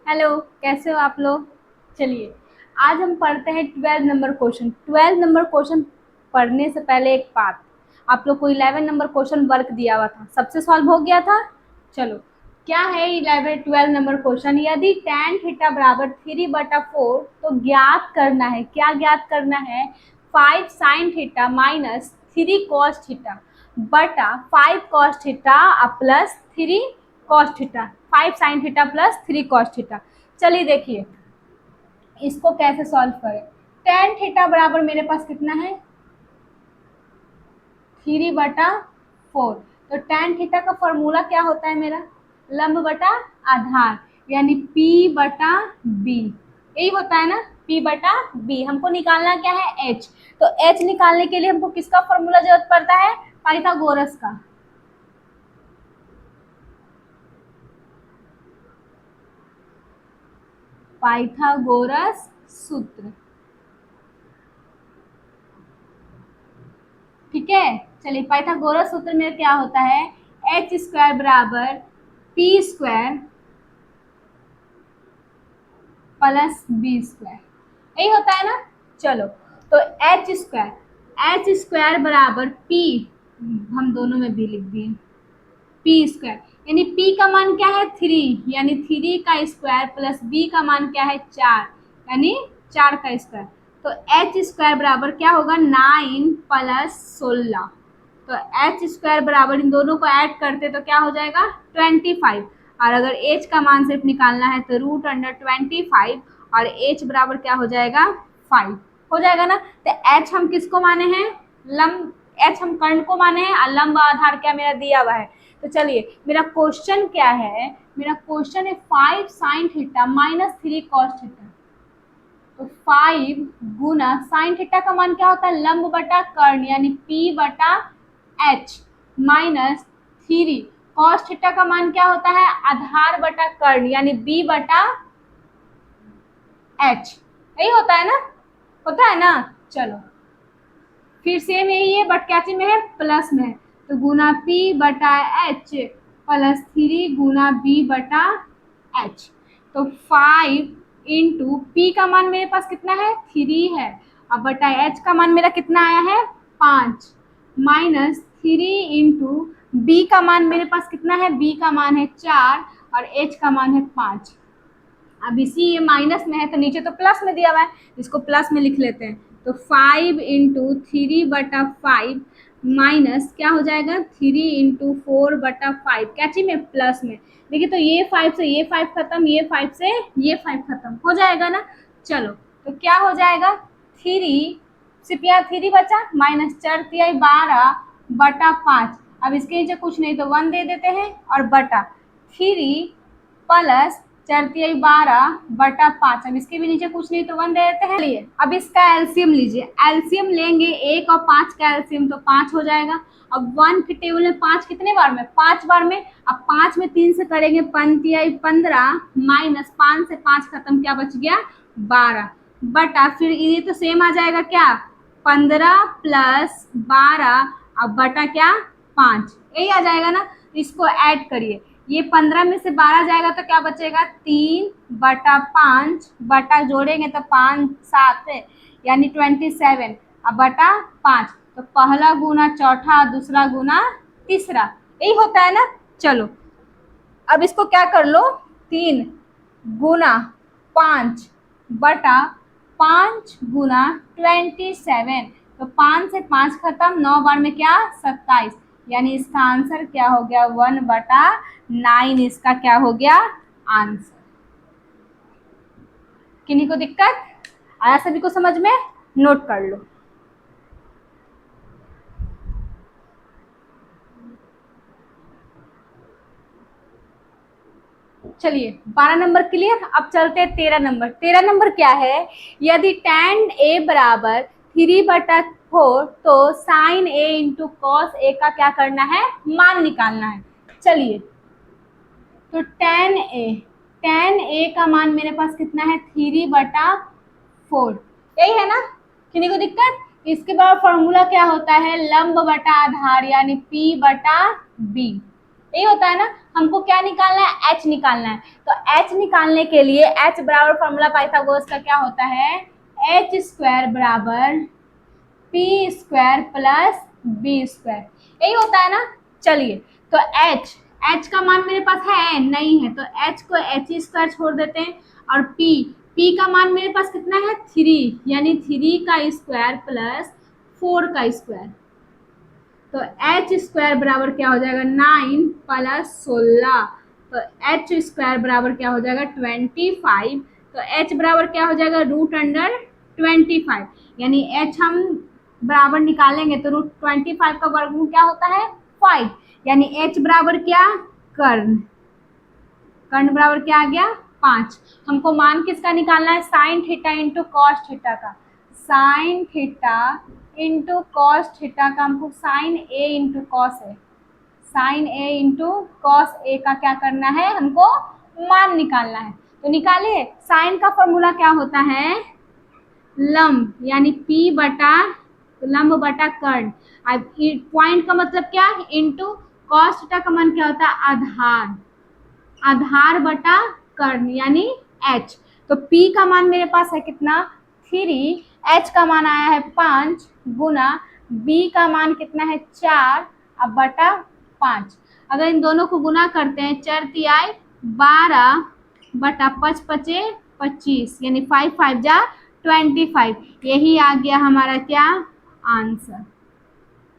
Hello, कैसे हो आप लोग। चलिए, आज हम पढ़ते हैं 12 नंबर क्वेश्चन। 12 नंबर क्वेश्चन पढ़ने से पहले एक बात, आप लोग को 11 नंबर क्वेश्चन वर्क दिया हुआ था, सबसे सॉल्व हो गया था। चलो, क्या है 12 नंबर क्वेश्चन। यदि tan थीटा बराबर 3/4 तो ज्ञात करना है, क्या ज्ञात करना है, 5 sin theta minus 3 cos theta बटा 5 cos theta plus 3 cos theta, 5 sin theta plus 3 cos theta. चलिए देखिए इसको कैसे सॉल्व करें। tan थीटा बराबर मेरे पास कितना है, 3/4। तो tan थीटा का फॉर्मूला क्या होता है मेरा, लंब बटा आधार, यानी P बटा B। यही होता है ना, P बटा B। हमको निकालना क्या है, H। तो H निकालने के लिए हमको किसका फॉर्मूला जरूरत पड़ता है, पाइथागोरस का। पाइथागोरस सूत्र, ठीक है। चलिए, पाइथागोरस सूत्र में क्या होता है, एच स्क्वायर बराबर P square plus B square, यही होता है ना। चलो, तो एच स्क्वायर बराबर पी, हम दोनों में भी लिख दिए, पी स्क्वायर यानी पी का मान क्या है 3, यानी 3 का स्क्वायर प्लस बी का मान क्या है 4, यानी 4 का स्क्वायर। तो एच स्क्वायर बराबर क्या होगा 9 प्लस 16। तो एच स्क्वायर बराबर इन दोनों को ऐड करते तो क्या हो जाएगा 25। और अगर एच का मान सिर्फ निकालना है तो √25 और एच बराबर क्या हो जाएगा 5 हो जाएगा ना। तो एच हम किसको माने हैं, लंब, एच हम कर्ण को माने हैं और लंब आधार क्या मेरा दिया हुआ है। तो चलिए मेरा क्वेश्चन क्या है, मेरा क्वेश्चन है 5 sin theta minus 3 cos theta. तो 5 गुना साइन थीटा का मान क्या होता है, लंब बटा कर्ण यानी P बटा H माइनस 3 cos थीटा का मान क्या होता है, आधार बटा कर्ण यानी B बटा H। यही होता है ना, होता है ना। चलो फिर सेम यही है बट क्या चीज में है, प्लस में है। तो गुना P बटा H प्लस 3 गुना B बटा H। तो 5 इंटू पी का मान मेरे पास कितना है 3 है, अब बटा H का मान मेरा कितना आया है 5, माइनस 3 इंटू बी का मान मेरे पास कितना है, बी का मान है 4 और H का मान है 5। अब इसी ये माइनस में है तो नीचे तो प्लस में दिया हुआ है, इसको प्लस में लिख लेते हैं। तो 5 इंटू 3/5 माइनस क्या हो जाएगा 3 इंटू 4/5, क्या चीज में प्लस में। देखिए तो ये 5 से ये 5 खत्म, ये 5 से ये 5 खत्म हो जाएगा ना। चलो तो क्या हो जाएगा 3, सिर्फ यहाँ 3 बचा, माइनस 4×3=12/5। अब इसके नीचे कुछ नहीं तो 1 दे देते हैं और बटा 3 प्लस 4×3=12/5। अब इसके भी नीचे कुछ नहीं तो 1 दे देते हैं। चलिए अब इसका एलसीएम लीजिए, एलसीएम लेंगे 1 और 5 का एलसीएम तो 5 हो जाएगा। अब 1 के टेबल में 5 कितने बार में, 5 बार में। अब 5 में 3 से करेंगे 5×3=15 माइनस 5 से 5 खत्म, क्या बच गया 12 बटा, फिर ये तो सेम आ जाएगा क्या 15 प्लस 12 अब बटा क्या 5, यही आ जाएगा ना। इसको ऐड करिए, ये 15 में से 12 जाएगा तो क्या बचेगा 3/5 बटा जोड़ेंगे तो 5 7 यानी 27 अब बटा 5। तो पहला गुना चौथा, दूसरा गुना तीसरा, यही होता है ना। चलो अब इसको क्या कर लो, 3 गुना 5 बटा 5 गुना 27। तो 5 से 5 खत्म, 9 बार में क्या 27, यानी इसका आंसर क्या हो गया 1/9, इसका क्या हो गया आंसर। किन्हीं को दिक्कत आया, सभी को समझ में, नोट कर लो। चलिए 12 नंबर क्लियर। अब चलते हैं 13 नंबर। 13 नंबर क्या है, यदि tan a बराबर 3/4 तो sin a into cos A का क्या करना है, मान निकालना है। चलिए तो tan a का मान मेरे पास कितना है 3/4, यही है ना, किन्हीं को दिक्कत। इसके बाद फॉर्मूला क्या होता है, लंब बटा आधार यानी P बटा B, यही होता है ना। हमको क्या निकालना है, एच निकालना है। तो एच निकालने के लिए एच बराबर फॉर्मूला पाइथागोरस का क्या होता है, एच स्क्वायर बराबर P square plus B square, यही होता है ना। चलिए, तो एच एच का मान मेरे पास है नहीं है, तो एच को एच स्क्वायर छोड़ देते हैं, और पी का मान मेरे पास कितना है 3, यानी 3 का स्क्वायर प्लस 4 का स्क्वायर। तो एच स्क्वायर बराबर क्या हो जाएगा 9 प्लस 16, तो एच स्क्वायर बराबर क्या हो जाएगा 25। तो एच बराबर क्या हो जाएगा √25, यानी एच हम बराबर निकालेंगे तो √25 का वर्गमूल क्या होता है 5, यानी एच बराबर क्या, कर्ण। कर्ण बराबर क्या आ गया 5। हमको मान किसका निकालना है, sine theta into cos theta का। Sine theta into cos theta का, हमको sine A into cos A, sine A into cos A का क्या करना है, हमको मान निकालना है। तो निकालिए, साइन का फॉर्मूला क्या होता है, लंब, यानी पी बटा लंब बटा कर्ण। अब पॉइंट का मतलब क्या, इंटू कॉस थीटा का मान क्या होता है, आधार, आधार बटा कर्ण यानी h। तो p का मान मेरे पास है कितना 3, h का मान आया है 5 गुना b का मान कितना है 4 अब बटा 5। अगर इन दोनों को गुना करते हैं 4 तिहाई 12 बटा 5 पचे 25, यानी 5 5 जा 25, यही आ गया हमारा क्या आंसर।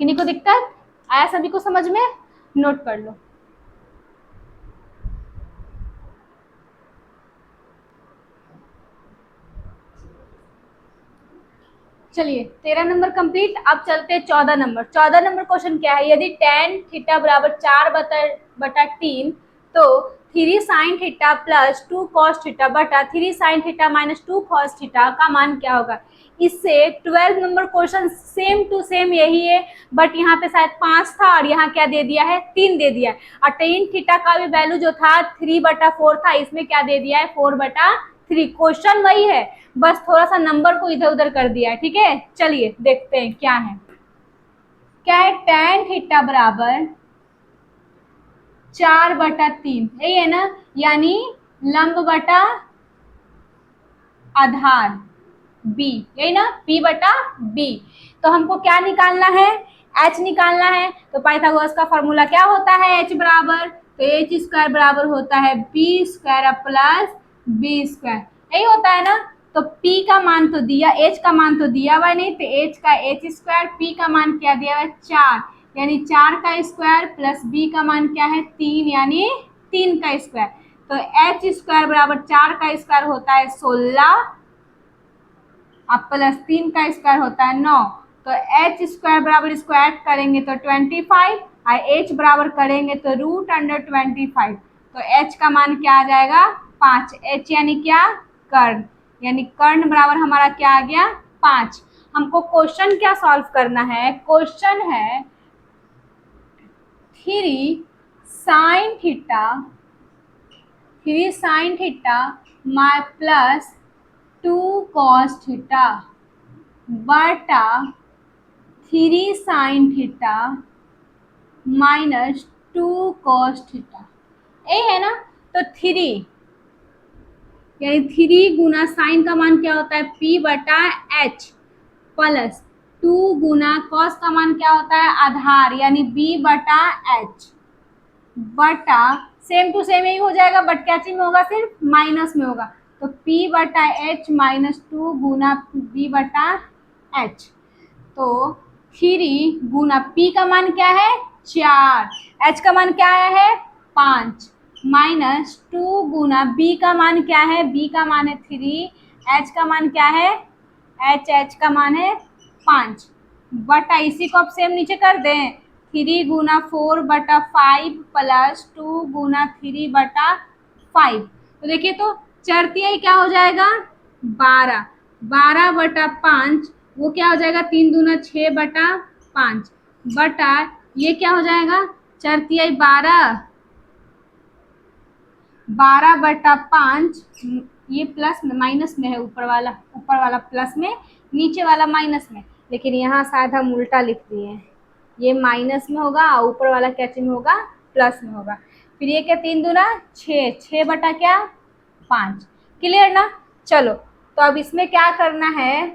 किन्हीं को दिक्कत आया, सभी को समझ में, नोट कर लो। चलिए 13 नंबर कंप्लीट। अब चलते हैं 14 नंबर। 14 नंबर क्वेश्चन क्या है, यदि tan थीटा बराबर 4/3 तो 3 sin theta plus 2 cos theta बटा 3 sin theta minus 2 cos theta का मान क्या होगा। इससे 12 number question same to same यही है, बट यहाँ पे शायद 5 था और यहाँ क्या दे दिया है 3 दे दिया है। और tan थीटा का भी वैल्यू जो था 3/4 था, इसमें क्या दे दिया है 4/3। क्वेश्चन वही है, बस थोड़ा सा नंबर को इधर उधर कर दिया है। ठीक है, चलिए देखते हैं क्या है। क्या है, tan थीटा बराबर 4/3, यही है ना, यानी लंब बटा आधार b, यही ना p/b। तो हमको क्या निकालना है, h निकालना है। तो पाइथागोरस का फॉर्मूला क्या होता है, h बराबर, तो h स्क्वायर बराबर होता है b square plus b square, यही होता है ना। तो p का मान तो दिया, h का मान तो दिया हुआ नहीं, तो h का h स्क्वायर, p का मान क्या दिया हुआ है 4, यानी 4 का स्क्वायर प्लस b का मान क्या है 3, यानी 3 का स्क्वायर। तो h स्क्वायर बराबर 4 का स्क्वायर होता है 16 अब प्लस 3 का स्क्वायर होता है 9। तो h स्क्वायर बराबर स्क्वायर करेंगे तो 25 और h बराबर करेंगे तो √25। तो h का मान क्या आ जाएगा 5, h यानी क्या कर्ण, यानी कर्ण बराबर हमारा क्या आ गया 5। हमको क्वेश्चन क्या सॉल्व करना है, क्वेश्चन है 3 sin theta, 3 sin theta plus 2 cos theta बटा 3 sin theta minus 2 cos theta, ये है ना। तो 3 यानी 3 गुना साइन का मान क्या होता है p/h प्लस 2 गुना कॉस का मान क्या होता है आधार, यानी b/h बटा सेम टू सेम यही हो जाएगा, बट क्या चीज में होगा सिर्फ माइनस में होगा। तो p/h माइनस 2 गुना b/h। तो 3 गुना p का मान क्या है 4, h का मान क्या आया है 5 माइनस 2 गुना b का मान क्या है, b का मान है 3, h का मान क्या है h का मान है 5 बटा इसी को अब सेम नीचे कर दें 3 गुना 4/5 प्लस 2 गुना 3/5। तो देखिए तो चरतिया क्या हो जाएगा 12, 12/5 वो क्या हो जाएगा 3 दूना 6/5 बटा ये क्या हो जाएगा चरतिया 12, 12/5, ये प्लस में माइनस में है, ऊपर वाला प्लस में नीचे वाला माइनस में, लेकिन यहाँ शायद हम उल्टा लिख दिए हैं, ये माइनस में होगा और ऊपर वाला क्या चिन्ह होगा प्लस में होगा। फिर ये क्या 3 दूना 6, 6 बटा क्या 5। क्लियर ना। चलो तो अब इसमें क्या करना है,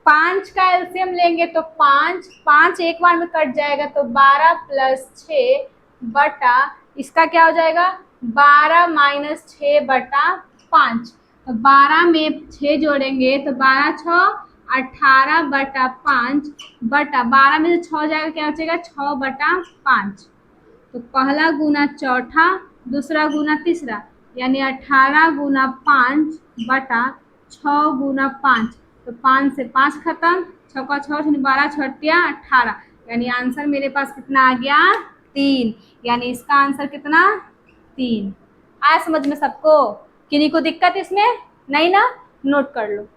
5 का एलसीएम लेंगे तो 5, 5 एक बार में कट जाएगा तो 12 प्लस 6 बटा इसका क्या हो जाएगा 12 माइनस 6 बटा 5। तो 12 में 6 जोड़ेंगे तो 12 6 18 बटा 5 बटा 12 में से 6 जाएगा क्या बचेगा 6 बटा 5। तो पहला गुना चौथा, दूसरा गुना तीसरा, यानी 18 गुना 5 बटा 6 गुना 5। तो 5 से 5 खत्म, 6 का 6 12 छठिया 18, यानी आंसर मेरे पास कितना आ गया 3। यानी इसका आंसर कितना 3। आया समझ में सबको? किन्हीं को दिक्कत इसमें नहीं ना? नोट कर लो।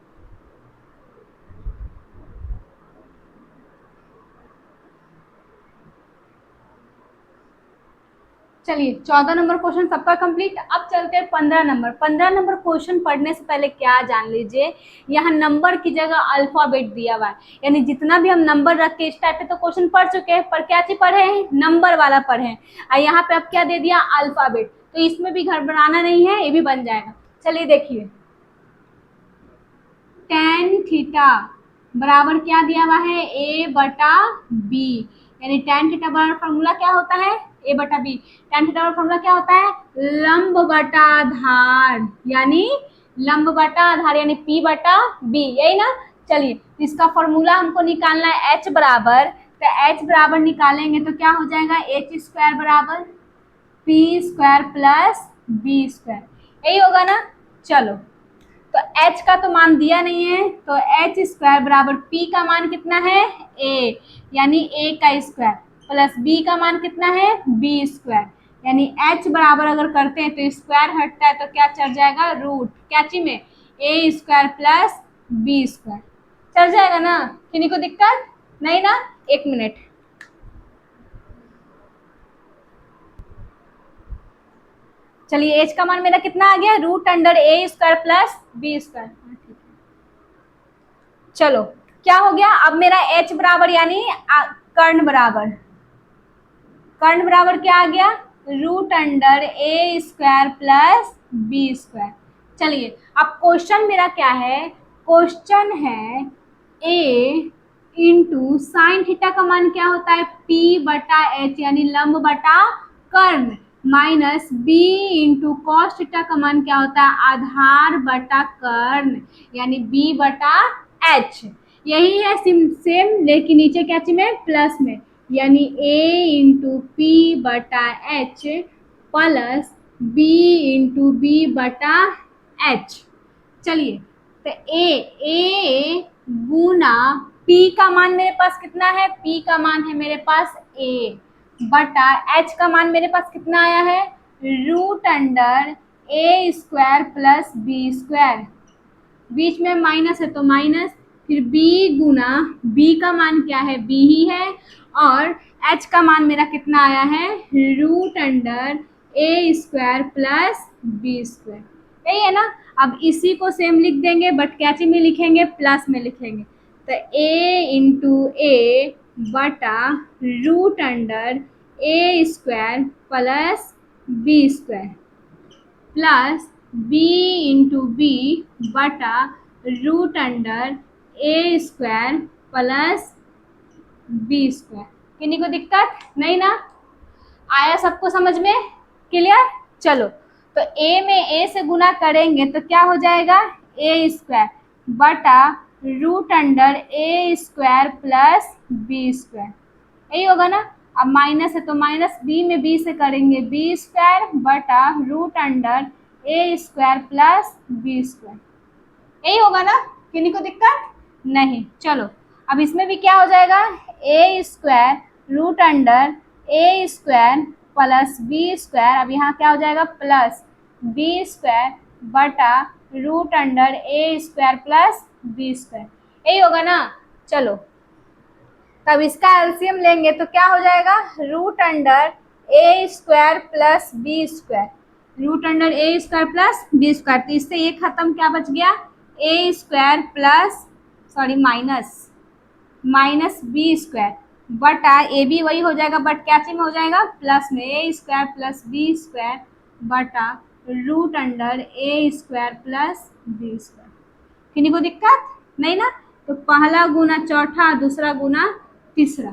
चलिए 14 नंबर क्वेश्चन सबका कंप्लीट। अब चलते हैं 15 नंबर। 15 नंबर क्वेश्चन पढ़ने से पहले क्या जान लीजिए, यहाँ नंबर की जगह अल्फाबेट दिया हुआ है, यानी जितना भी हम नंबर रख के इस टाइप पे तो क्वेश्चन पढ़ चुके हैं, पर क्या चीज पढ़े हैं नंबर वाला पढ़े हैं, और यहाँ पे अब क्या दे दिया अल्फाबेट। तो इसमें भी घबराना नहीं है, ये भी बन जाएगा। चलिए देखिए, tan थीटा बराबर क्या दिया हुआ है a बटा b, यानी tan थीटा बराबर फॉर्मूला क्या होता है a बटा b। tan थीटा बराबर फॉर्मूला क्या होता है लंब बटा आधार, यानी लंब बटा आधार, यानी p बटा b, यही ना। चलिए इसका फॉर्मूला हमको निकालना है h बराबर, तो h बराबर निकालेंगे तो क्या हो जाएगा h स्क्वायर बराबर p square plus b square, यही होगा ना। चलो तो h का तो मान दिया नहीं है, तो h स्क्वायर बराबर p का मान कितना है a, यानी a का स्क्वायर प्लस b का मान कितना है b स्क्वायर, यानी h बराबर अगर करते हैं तो स्क्वायर हटता है तो क्या चढ़ जाएगा रूट, क्या चीज में a square plus b square, चढ़ जाएगा ना। किन्हीं को दिक्कत नहीं ना? एक मिनट। चलिए h का मान मेरा कितना आ गया root under a square plus b square. चलो क्या हो गया, अब मेरा h बराबर यानी कर्ण बराबर, कर्ण बराबर क्या आ गया root under a square plus b square. चलिए अब क्वेश्चन मेरा क्या है, क्वेश्चन है a इंटू साइन थीटा का मान क्या होता है p बटा h, यानी लंब बटा कर्ण, minus b into cos theta का मान क्या होता है आधार बटा कर्ण, यानी b बटा h। यही है सेम, लेकिन नीचे क्या चीज में प्लस में, यानी a इंटू पी बटा h plus b into B बटा h। चलिए तो a गुना p का मान मेरे पास कितना है, p का मान है मेरे पास a बटा h का मान मेरे पास कितना आया है root under a square plus b square, बीच में माइनस है तो माइनस, फिर b गुना b का मान क्या है b ही है, और h का मान मेरा कितना आया है root under a square plus b square, यही है ना। अब इसी को सेम लिख देंगे, बट क्या चीज में लिखेंगे प्लस में लिखेंगे, तो a इंटू ए बटा root under a square plus b square plus b into B बटा root under a square plus b square. किन्हीं को दिक्कत नहीं ना? आया सबको समझ में? क्लियर। चलो तो a में a से गुना करेंगे तो क्या हो जाएगा a स्क्वायर बटा root under a square plus b square, यही होगा ना। अब माइनस है तो माइनस, b में b से करेंगे b स्क्वायर बटा root under a square plus b square, यही होगा ना। किन्हीं को दिक्कत नहीं। चलो अब इसमें भी क्या हो जाएगा a square root under a square plus b square, अब यहाँ क्या हो जाएगा प्लस b स्क्वायर बटा root under a square plus b square, यही होगा ना। चलो तब इसका एलसीएम लेंगे तो क्या हो जाएगा root under a square plus b square, root under a square plus b square, तो इससे ये खत्म, क्या बच गया a square plus minus b square बटा ए भी वही हो जाएगा बट क्या चीज में हो जाएगा प्लस में ए स्क्वायर प्लस बी स्क्वायर बटा रूट अंडर ए स्क्वायर प्लस बी स्क्वायर। किन्हीं को दिक्कत नहीं ना? तो पहला गुना चौथा दूसरा गुना तीसरा।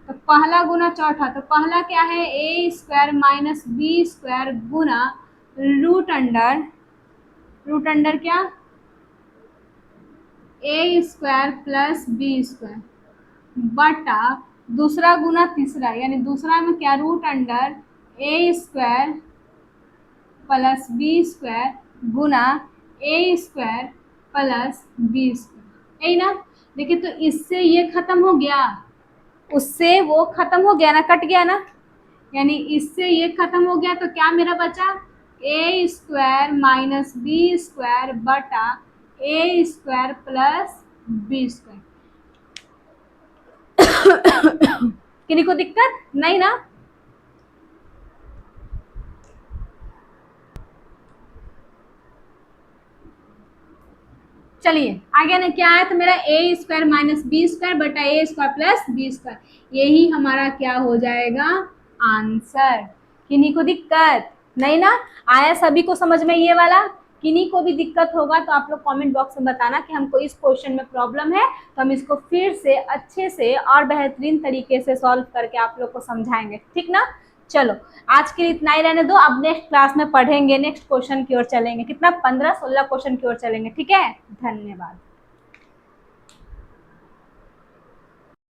तो पहला गुना चौथा तो पहला क्या है ए स्क्वायर माइनस बी स्क्वायर गुना रूट अंडर क्या ए स्क्वायर प्लस बी स्क्वायर बटा दूसरा गुना तीसरा यानी दूसरा में क्या रूट अंडर ए स्क्वायर प्लस बी स्क्वायर गुना ए स्क्वायर प्लस बी स्क्वायर। यही ना? देखिए तो इससे ये खत्म हो गया, उससे वो खत्म हो गया ना, कट गया ना, यानी इससे ये खत्म हो गया तो क्या मेरा बचा ए स्क्वायर माइनस बी स्क्वायर बटा ए स्क्वायर प्लस बी स्क्वायर। किन्हीं को दिक्कत नहीं ना? चलिए आगे ना क्या आया तो मेरा ए स्क्वायर माइनस बी स्क्वायर बटा ए स्क्वायर प्लस बी स्क्वायर, यही हमारा क्या हो जाएगा आंसर। किन्हीं को दिक्कत नहीं ना? आया सभी को समझ में ये वाला? किन्हीं को भी दिक्कत होगा तो आप लोग कमेंट बॉक्स में बताना कि हमको इस क्वेश्चन में प्रॉब्लम है, तो हम इसको फिर से अच्छे से और बेहतरीन तरीके से सॉल्व करके आप लोग को समझाएंगे, ठीक ना? चलो आज के लिए इतना ही रहने दो, अब नेक्स्ट क्लास में पढ़ेंगे, नेक्स्ट क्वेश्चन की ओर चलेंगे, कितना 15-16 क्वेश्चन की ओर चलेंगे, ठीक है? धन्यवाद।